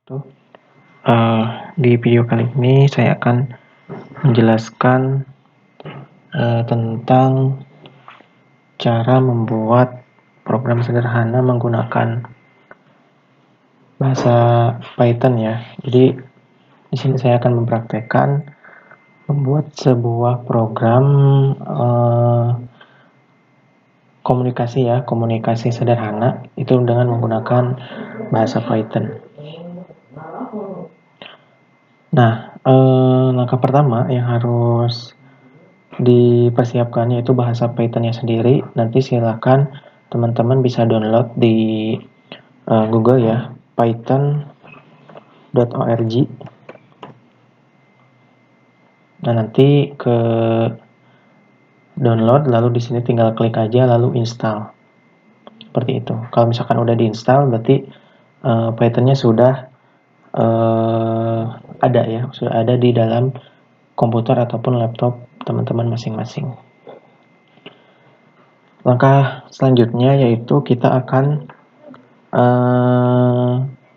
Di video kali ini saya akan menjelaskan tentang cara membuat program sederhana menggunakan bahasa Python ya. Jadi di sini saya akan mempraktekkan membuat sebuah program komunikasi sederhana itu dengan menggunakan bahasa Python. Nah, langkah pertama yang harus dipersiapkan yaitu bahasa Python-nya sendiri. Nanti silakan teman-teman bisa download di Google ya, python.org. Nah, nanti ke download, lalu di sini tinggal klik aja lalu install. Seperti itu. Kalau misalkan udah diinstal berarti Python-nya sudah ada ya, sudah ada di dalam komputer ataupun laptop teman-teman masing-masing. Langkah selanjutnya yaitu kita akan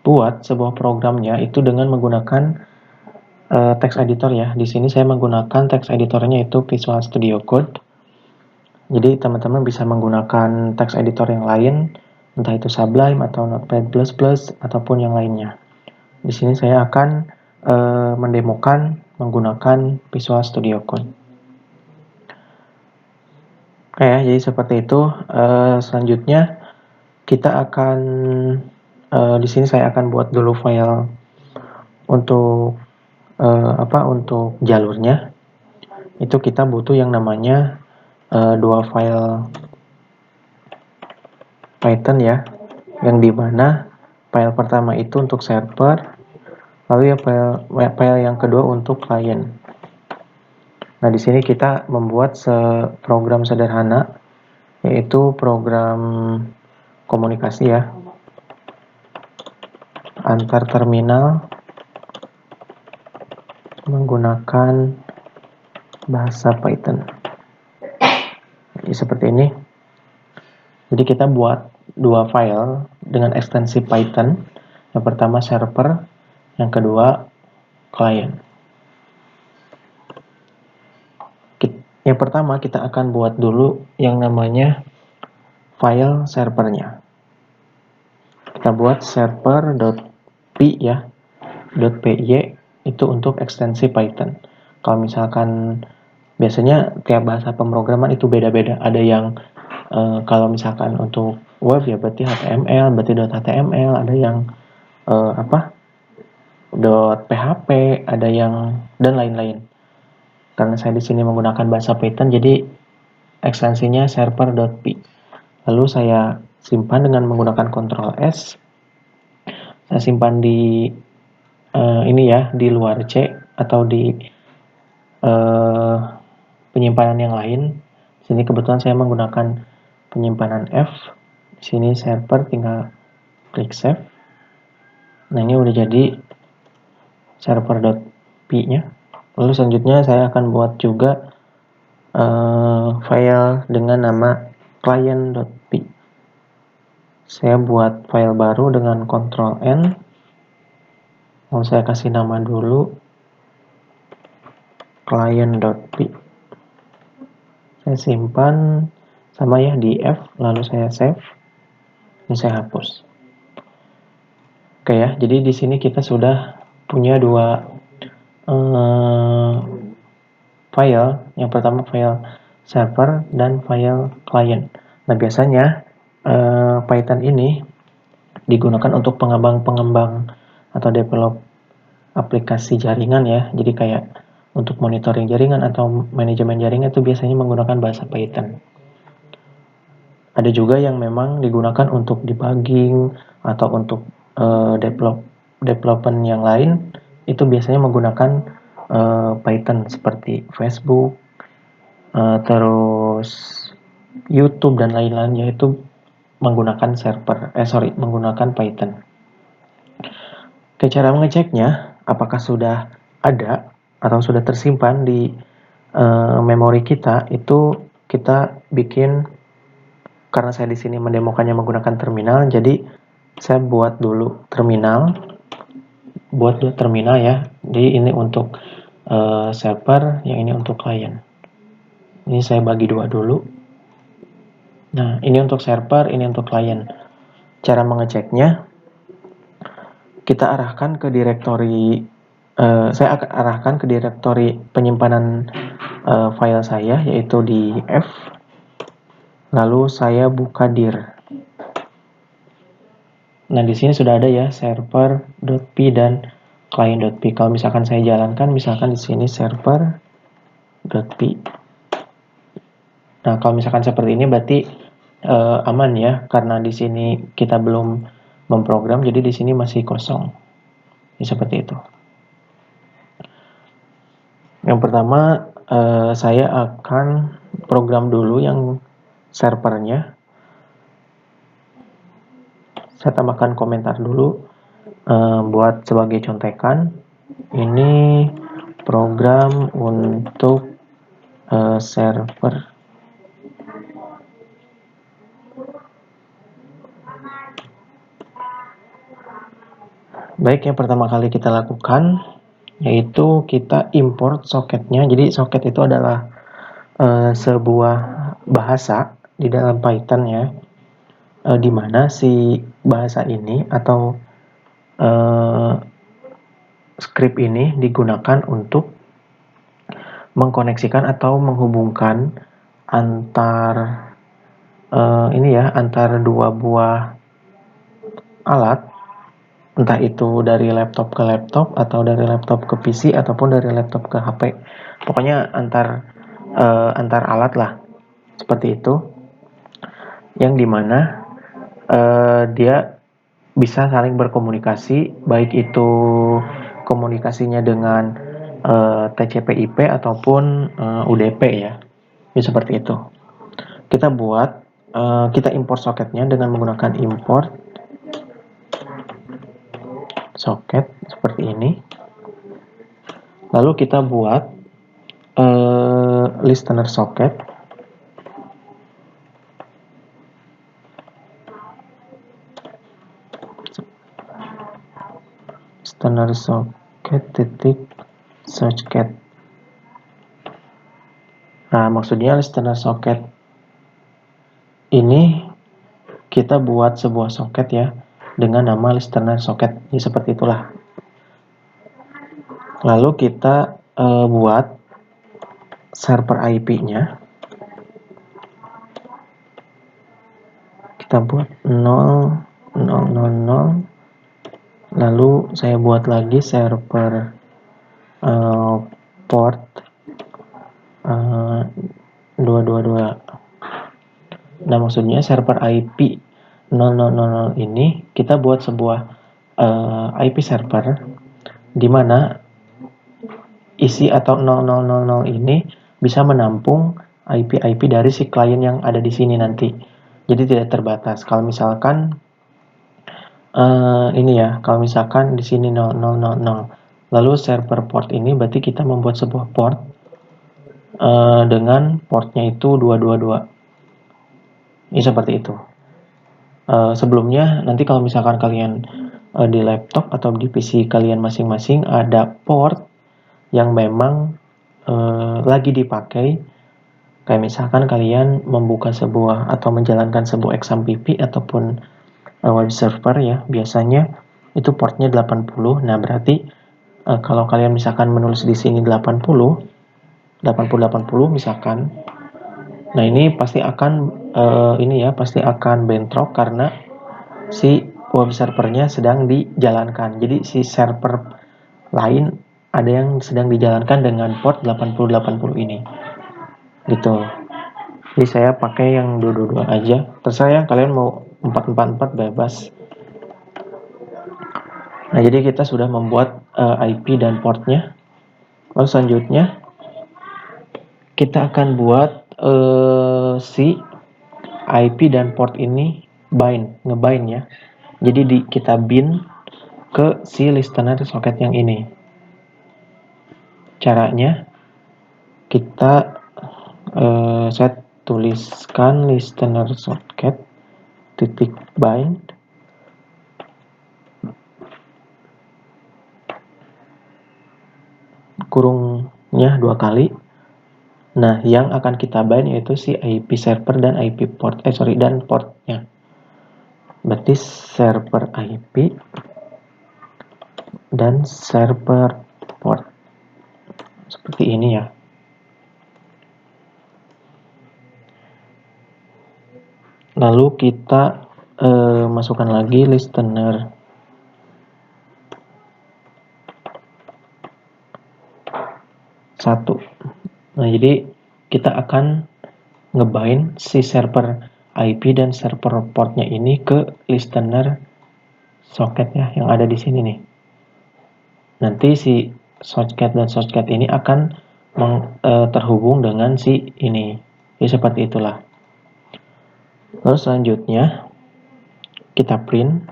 buat sebuah programnya itu dengan menggunakan text editor ya. Di sini saya menggunakan text editornya itu Visual Studio Code. Jadi teman-teman bisa menggunakan text editor yang lain, entah itu Sublime atau Notepad++ ataupun yang lainnya. Di sini saya akan mendemokan menggunakan Visual Studio Code. Oke ya, jadi seperti itu. Selanjutnya kita akan di sini saya akan buat dulu file untuk untuk jalurnya. Itu kita butuh yang namanya dua file Python ya, yang dimana file pertama itu untuk server, lalu ya file yang kedua untuk klien. Nah, di sini kita membuat program sederhana, yaitu program komunikasi ya, antar terminal menggunakan bahasa Python. Jadi seperti ini. Jadi kita buat dua file dengan ekstensi Python. Yang pertama server, yang kedua klien. Yang pertama kita akan buat dulu yang namanya file servernya. Kita buat server.py ya, .py itu untuk ekstensi Python. Kalau misalkan biasanya tiap bahasa pemrograman itu beda-beda. Ada yang kalau misalkan untuk web ya berarti HTML, berarti .html, ada yang .php, ada yang dan lain-lain. Karena saya di sini menggunakan bahasa Python, jadi ekstensinya server.py. Lalu saya simpan dengan menggunakan Ctrl S. Saya simpan di ini ya, di luar C atau di penyimpanan yang lain. Di sini kebetulan saya menggunakan penyimpanan F. Di sini server, tinggal klik save. Nah, ini udah jadi server.py-nya. Lalu selanjutnya saya akan buat juga file dengan nama client.py. Saya buat file baru dengan Ctrl N. Mau saya kasih nama dulu client.py. Saya simpan sama ya di F, lalu saya save. Ini saya hapus. Oke ya, jadi di sini kita sudah punya dua file. Yang pertama file server dan file client. Nah, biasanya Python ini digunakan untuk pengembang atau develop aplikasi jaringan ya. Jadi kayak untuk monitoring jaringan atau manajemen jaringan itu biasanya menggunakan bahasa Python. Ada juga yang memang digunakan untuk debugging atau untuk development yang lain, itu biasanya menggunakan Python seperti Facebook, terus YouTube dan lain-lain, yaitu menggunakan menggunakan Python. Oke, cara mengeceknya apakah sudah ada atau sudah tersimpan di memori kita, itu kita bikin. Karena saya di sini mendemokannya menggunakan terminal, jadi saya buat dulu terminal. buat dua terminal ya. Jadi ini untuk server, yang ini untuk klien. Ini saya bagi dua dulu. Nah, ini untuk server, ini untuk klien. Cara mengeceknya, kita arahkan ke direktori, saya akan arahkan ke direktori penyimpanan file saya, yaitu di F. Lalu saya buka dir. Nah, di sini sudah ada ya server.p dan client.p. Kalau misalkan saya jalankan, misalkan di sini server.p. Nah, kalau misalkan seperti ini berarti aman ya, karena di sini kita belum memprogram, jadi di sini masih kosong. Jadi seperti itu. Yang pertama, saya akan program dulu yang servernya. Saya tambahkan komentar dulu, buat sebagai contekan. Ini program untuk server. Baik, yang pertama kali kita lakukan yaitu kita import soketnya. Jadi soket itu adalah sebuah bahasa di dalam Python ya, di mana si bahasa ini atau script ini digunakan untuk mengkoneksikan atau menghubungkan antar antar dua buah alat, entah itu dari laptop ke laptop atau dari laptop ke PC ataupun dari laptop ke HP. Pokoknya antar alat lah, seperti itu. Yang dimana dia bisa saling berkomunikasi, baik itu komunikasinya dengan TCP/IP ataupun UDP ya. Jadi seperti itu. Kita import soketnya dengan menggunakan import soket seperti ini. Lalu kita buat listener socket. Listener socket titik searchcat. Nah, maksudnya listener socket ini kita buat sebuah soket ya dengan nama listener socket. Ini seperti itulah. Lalu kita buat server IP-nya. Kita buat 0.0.0.0. Lalu saya buat lagi server port 222. Nah, maksudnya server IP 0000 ini kita buat sebuah IP server di mana isi atau 0000 ini bisa menampung IP dari si klien yang ada di sini nanti. Jadi tidak terbatas. Kalau misalkan kalau misalkan di sini 0000, lalu server port ini berarti kita membuat sebuah port dengan portnya itu 222. Ini seperti itu. Sebelumnya nanti kalau misalkan kalian di laptop atau di PC kalian masing-masing ada port yang memang lagi dipakai, kayak misalkan kalian membuka sebuah atau menjalankan sebuah XAMPP ataupun web server ya, biasanya itu portnya 80. Nah, berarti kalau kalian misalkan menulis di sini 80 misalkan, nah ini pasti akan pasti akan bentrok karena si web servernya sedang dijalankan. Jadi si server lain ada yang sedang dijalankan dengan port 8080 ini. Gitu. Jadi saya pakai yang 222 aja. Terserah ya, kalian mau 444 bebas. Nah, jadi kita sudah membuat IP dan portnya. Lalu selanjutnya kita akan buat si IP dan port ini ngebind ya. Jadi kita bind ke si listener socket yang ini. Caranya saya tuliskan listener socket titik bind. kurungnya 2 kali. Nah, yang akan kita bind yaitu si IP server dan IP port, dan portnya. Berarti server IP dan server port. Seperti ini ya. Lalu kita masukkan lagi listener. Satu. Nah, jadi kita akan ngebind si server IP dan server portnya ini ke listener socketnya yang ada di sini nih. Nanti si socket dan socket ini akan terhubung dengan si ini. Jadi seperti itulah. Lalu selanjutnya kita print,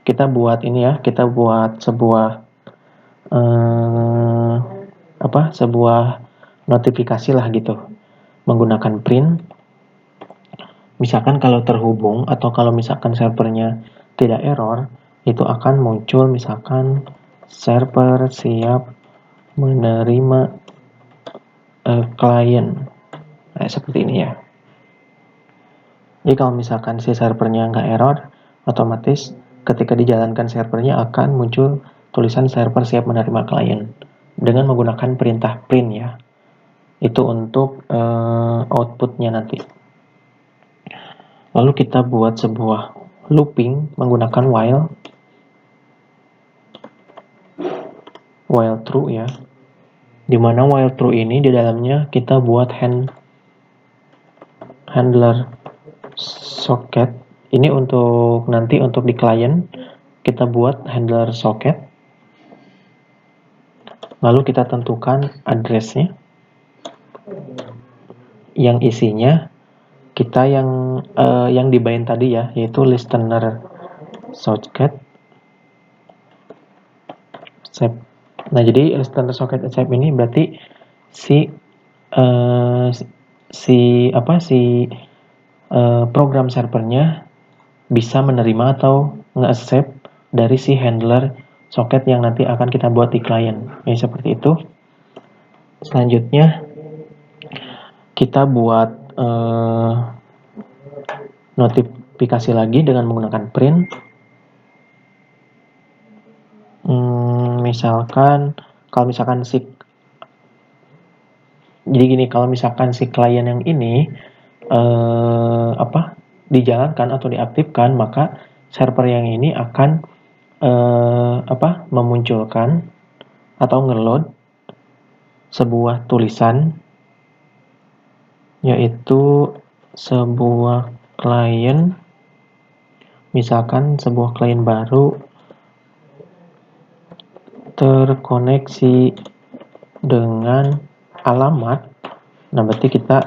kita buat ini ya, kita buat sebuah sebuah notifikasi lah gitu menggunakan print. Misalkan kalau terhubung atau kalau misalkan servernya tidak error, itu akan muncul misalkan server siap menerima klien. Nah, seperti ini ya. Jadi kalau misalkan si servernya nggak error, otomatis ketika dijalankan servernya akan muncul tulisan server siap menerima klien dengan menggunakan perintah print ya. Itu untuk outputnya nanti. Lalu kita buat sebuah looping menggunakan while true ya. Dimana while true ini di dalamnya kita buat handler socket. Ini untuk nanti untuk di klien kita buat handler socket. Lalu kita tentukan addressnya yang isinya kita yang dibind tadi ya, yaitu listener socket accept. Nah, jadi listener socket accept ini berarti program servernya bisa menerima atau nge-accept dari si handler socket yang nanti akan kita buat di klien. Ya, seperti itu. Selanjutnya kita buat notifikasi lagi dengan menggunakan print. Kalau misalkan si klien yang ini dijalankan atau diaktifkan, maka server yang ini akan memunculkan atau ngeload sebuah tulisan, yaitu sebuah klien, misalkan sebuah klien baru terkoneksi dengan alamat. Nah, berarti kita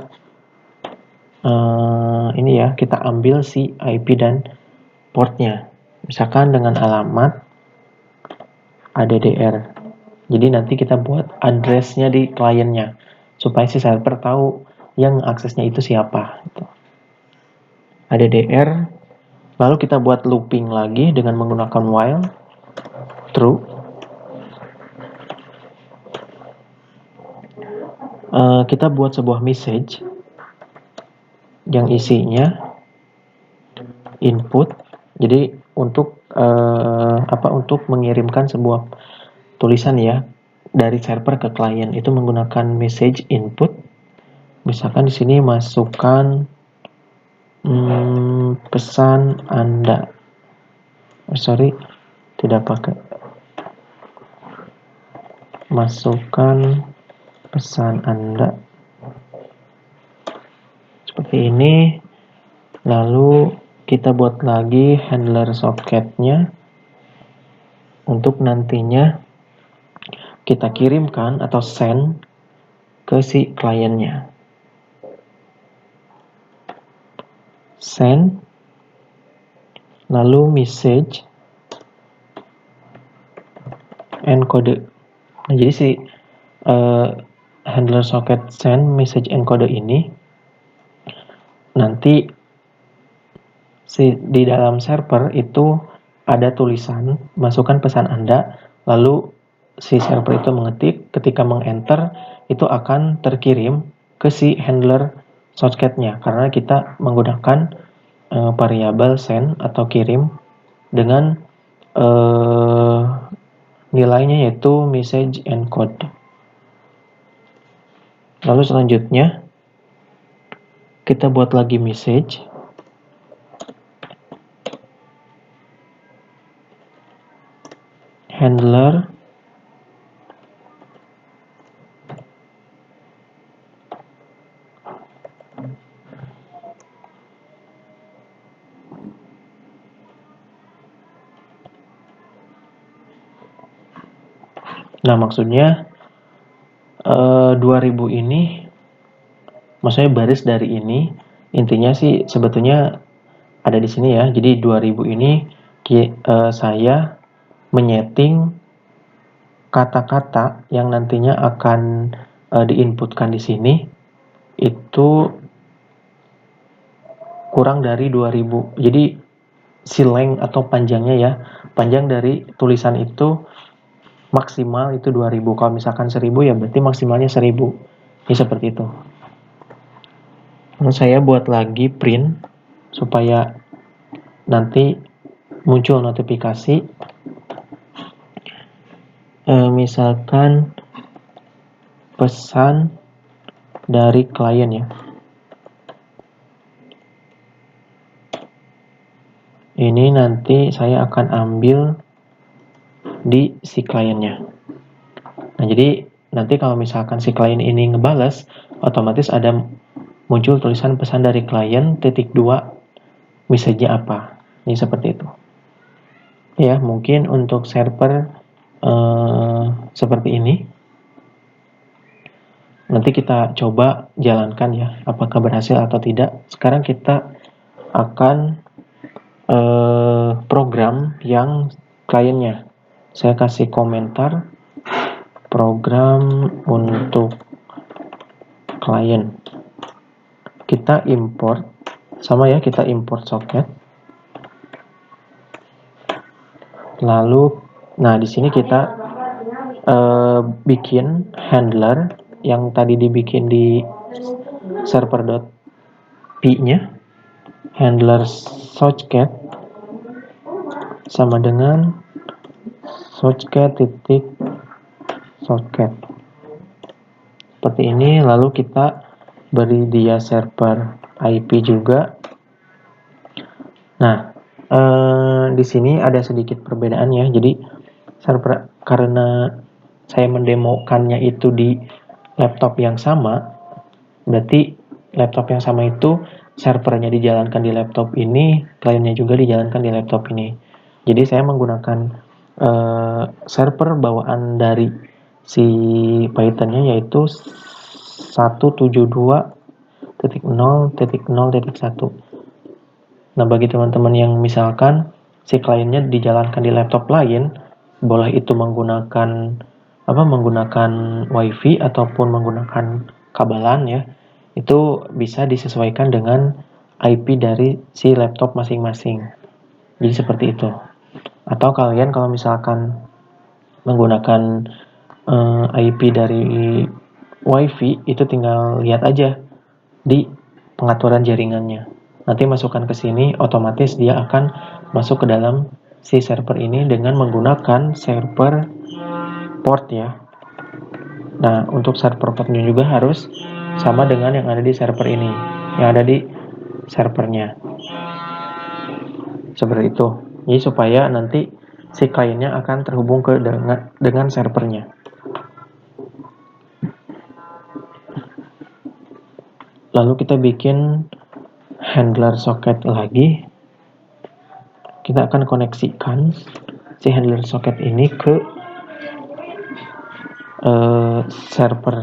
kita ambil si IP dan portnya, misalkan dengan alamat ADDR. Jadi nanti kita buat addressnya di kliennya supaya si server tahu yang aksesnya itu siapa. ADDR. Lalu kita buat looping lagi dengan menggunakan while true. Kita buat sebuah message yang isinya input. Jadi untuk mengirimkan sebuah tulisan ya dari server ke klien itu menggunakan message input. Misalkan di sini masukkan pesan Anda. Masukkan pesan Anda. Seperti ini. Lalu kita buat lagi handler socketnya untuk nantinya kita kirimkan atau send ke si kliennya. Send, lalu message encode. Nah, jadi si handler socket send message encode ini nanti di dalam server itu ada tulisan masukkan pesan Anda, lalu si server itu mengetik, ketika mengenter itu akan terkirim ke si handler socketnya, karena kita menggunakan variabel send atau kirim dengan nilainya yaitu message encode. Lalu selanjutnya kita buat lagi message. Handler nah maksudnya 2000 ini maksudnya baris dari ini intinya sih sebetulnya ada di sini ya. Jadi 2000 ini saya menyeting kata-kata yang nantinya akan diinputkan di sini itu kurang dari 2000. Jadi si length atau panjangnya ya, panjang dari tulisan itu maksimal itu 2000. Kalau misalkan 1000 ya berarti maksimalnya 1000. Ini seperti itu. Lalu saya buat lagi print supaya nanti muncul notifikasi. Misalkan pesan dari klien ya. Ini nanti saya akan ambil di si kliennya. Nah, jadi nanti kalau misalkan si klien ini ngebales, otomatis ada muncul tulisan pesan dari klien titik 2 message-nya apa. Ini seperti itu. Ya, mungkin untuk server seperti ini. Nanti kita coba jalankan ya, apakah berhasil atau tidak. Sekarang kita akan program yang kliennya. Saya kasih komentar program untuk klien. Kita import sama ya, kita import socket. Lalu nah di sini kita bikin handler yang tadi dibikin di server.py-nya, handler socket sama dengan socket titik socket seperti ini. Lalu kita beri dia server IP juga. Nah, di sini ada sedikit perbedaan ya. Jadi server, karena saya mendemokannya itu di laptop yang sama, berarti laptop yang sama itu servernya dijalankan di laptop ini, kliennya juga dijalankan di laptop ini. Jadi saya menggunakan server bawaan dari si Python-nya yaitu 172.0.0.1. Nah, bagi teman-teman yang misalkan si kliennya dijalankan di laptop lain, boleh itu menggunakan WiFi ataupun menggunakan kabelan ya. Itu bisa disesuaikan dengan IP dari si laptop masing-masing. Jadi seperti itu. Atau kalian kalau misalkan menggunakan IP dari WiFi, itu tinggal lihat aja di pengaturan jaringannya. Nanti masukkan ke sini, otomatis dia akan masuk ke dalam si server ini dengan menggunakan server port ya. Nah, untuk server portnya juga harus sama dengan yang ada di server ini, yang ada di servernya. Seperti itu. Jadi supaya nanti si kliennya akan terhubung ke dengan servernya. Lalu kita bikin handler socket lagi. Kita akan koneksikan si handler socket ini ke server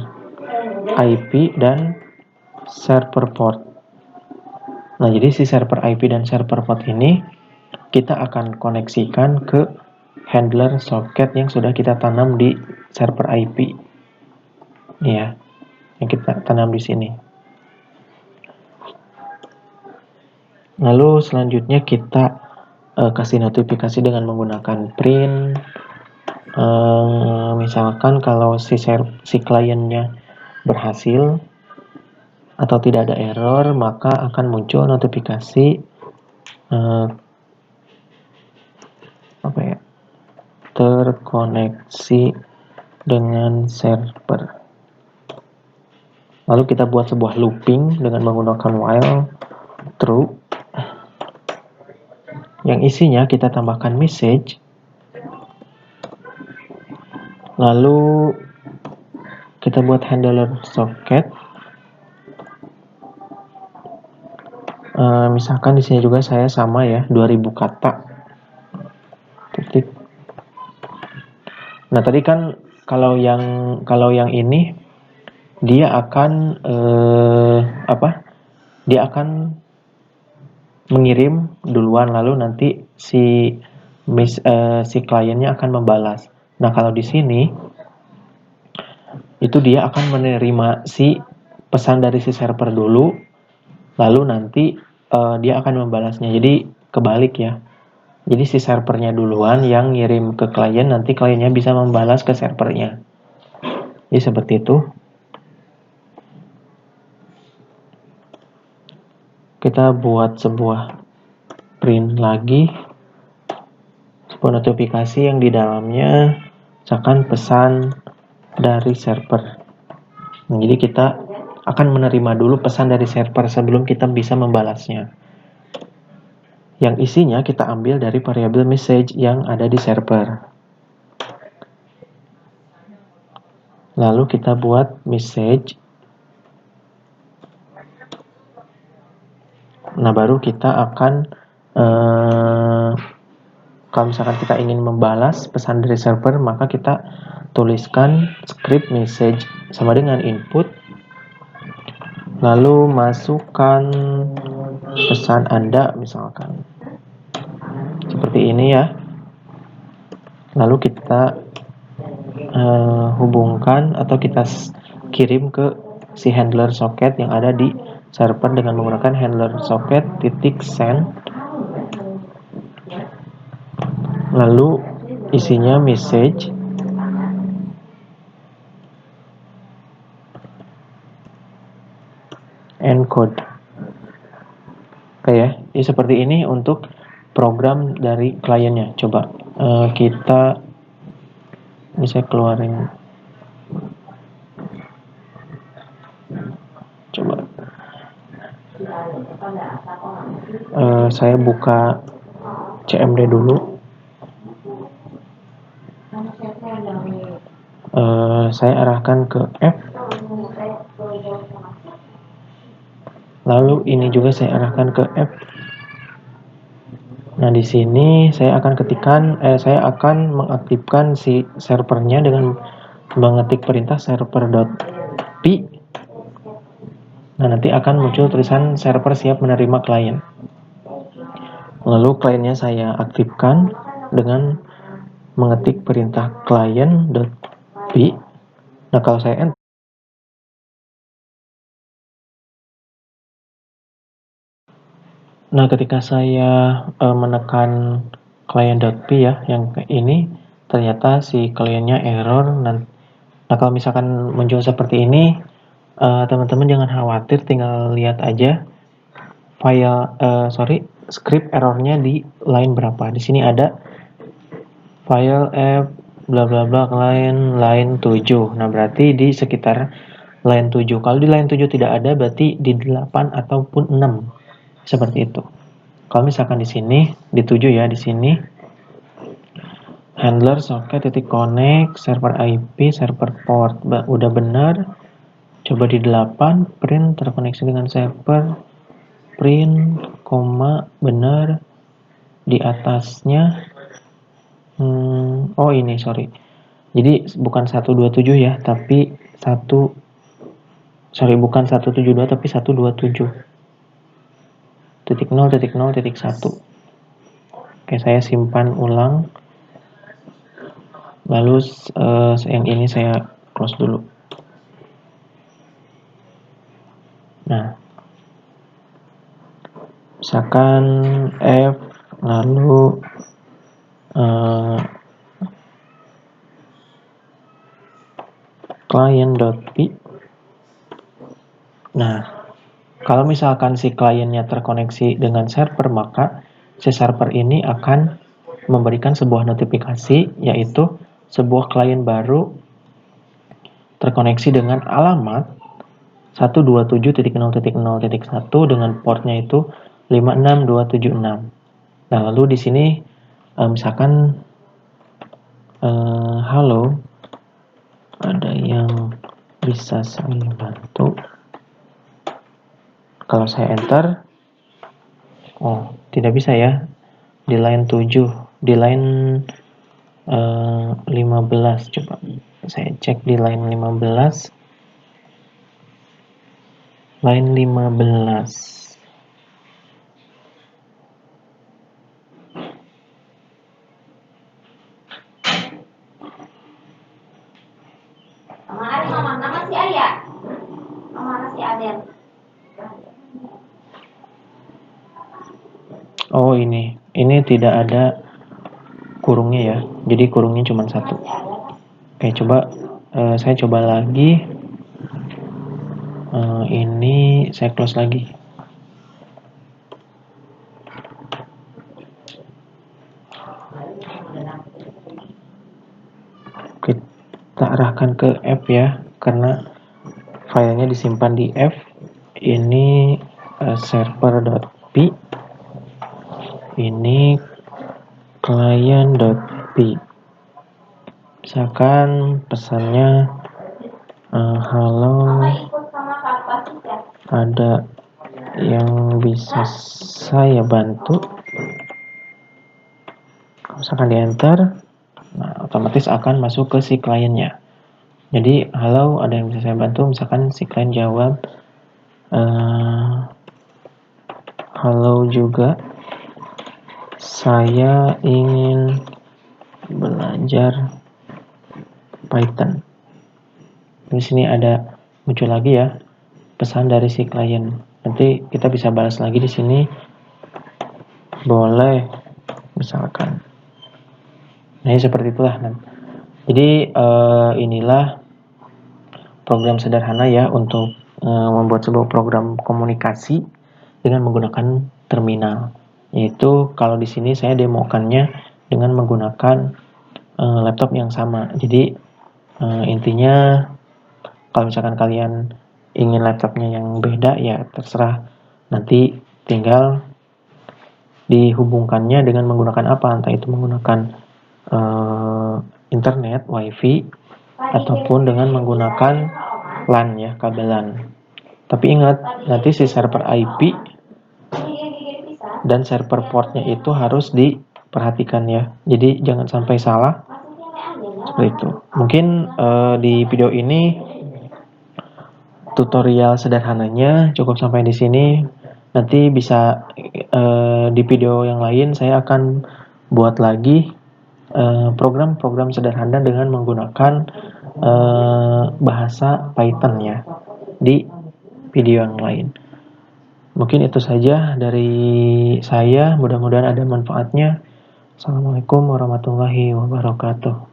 IP dan server port. Nah, jadi si server IP dan server port ini kita akan koneksikan ke handler socket yang sudah kita tanam di server IP. Ya, yang kita tanam di sini. Lalu selanjutnya kita kasih notifikasi dengan menggunakan print misalkan kalau si kliennya berhasil atau tidak ada error, maka akan muncul notifikasi terkoneksi dengan server. Lalu kita buat sebuah looping dengan menggunakan while true, yang isinya kita tambahkan message. Lalu kita buat handler socket. Misalkan di sini juga saya sama ya, 2000 kata. Titik. Nah, tadi kan kalau yang ini dia akan dia akan mengirim duluan, lalu nanti si kliennya akan membalas. Nah, kalau di sini itu dia akan menerima si pesan dari si server dulu, lalu nanti dia akan membalasnya. Jadi kebalik ya. Jadi si servernya duluan yang ngirim ke klien, nanti kliennya bisa membalas ke servernya. Jadi seperti itu. Kita buat sebuah print lagi, sebuah notifikasi yang di dalamnya misalkan pesan dari server. Nah, jadi kita akan menerima dulu pesan dari server sebelum kita bisa membalasnya. Yang isinya kita ambil dari variabel message yang ada di server. Lalu kita buat message. Nah, baru kita akan kalau misalkan kita ingin membalas pesan dari server, maka kita tuliskan script message sama dengan input, lalu masukkan pesan Anda misalkan seperti ini ya. Lalu kita hubungkan atau kita kirim ke si handler socket yang ada di server dengan menggunakan handler socket .send. Lalu isinya message encode. Oke ya, jadi seperti ini untuk program dari kliennya. Coba kita bisa keluarin. Coba saya buka CMD dulu. Saya arahkan ke F. Lalu ini juga saya arahkan ke F. Nah, di sini saya akan mengaktifkan si servernya dengan mengetik perintah server.p. Nah, nanti akan muncul tulisan server siap menerima klien. Lalu kliennya saya aktifkan dengan mengetik perintah client.p. Nah, kalau saya enter, nah ketika saya menekan client.p ya, yang ini ternyata si kliennya error. Nah, kalau misalkan muncul seperti ini, teman-teman jangan khawatir, tinggal lihat aja script errornya di line berapa. Di sini ada file f bla bla bla client line 7. Nah, berarti di sekitar line 7. Kalau di line 7 tidak ada, berarti di 8 ataupun 6. Seperti itu. Kalau misalkan di sini di 7 ya, di sini handler socket .connect server IP server port udah benar. Coba di 8 print terkoneksi dengan server, print benar. Di atasnya ini sorry, jadi bukan 127 ya, tapi bukan 172 tapi 127 .0.0.1. Oke, saya simpan ulang. Lalu yang ini saya close dulu. Nah, misalkan F lalu client.py. Nah, kalau misalkan si kliennya terkoneksi dengan server, maka si server ini akan memberikan sebuah notifikasi, yaitu sebuah klien baru terkoneksi dengan alamat 127.0.0.1 dengan portnya itu 56276. Nah, lalu di sini misalkan halo, ada yang bisa saya bantu. Kalau saya enter, oh tidak bisa ya, di line 7, di line 15. Coba saya cek di line 15. Line 15. Oh, ini tidak ada kurungnya ya, jadi kurungnya cuma 1. Oke, coba saya coba lagi. Ini saya close lagi. Kita arahkan ke F ya, karena filenya disimpan di F. Ini server.py, ini client.py. Misalkan pesannya halo, ada yang bisa saya bantu. Misalkan di enter, nah otomatis akan masuk ke si kliennya. Jadi halo, ada yang bisa saya bantu. Misalkan si klien jawab halo juga, saya ingin belajar Python. Di sini ada muncul lagi ya pesan dari si klien. Nanti kita bisa balas lagi di sini. Boleh, misalkan. Nah, seperti itulah. Jadi inilah program sederhana ya untuk membuat sebuah program komunikasi dengan menggunakan terminal. Yaitu kalau di sini saya demokannya dengan menggunakan laptop yang sama. Jadi intinya kalau misalkan kalian ingin laptopnya yang beda ya terserah. Nanti tinggal dihubungkannya dengan menggunakan apa, entah itu menggunakan internet, wifi, ataupun dengan menggunakan LAN ya, kabel LAN. Tapi ingat, nanti si server IP dan server portnya itu harus diperhatikan ya. Jadi jangan sampai salah. Seperti itu. Mungkin di video ini tutorial sederhananya cukup sampai di sini. Nanti bisa di video yang lain saya akan buat lagi program-program sederhana dengan menggunakan bahasa Python ya di video yang lain. Mungkin itu saja dari saya, mudah-mudahan ada manfaatnya. Assalamualaikum warahmatullahi wabarakatuh.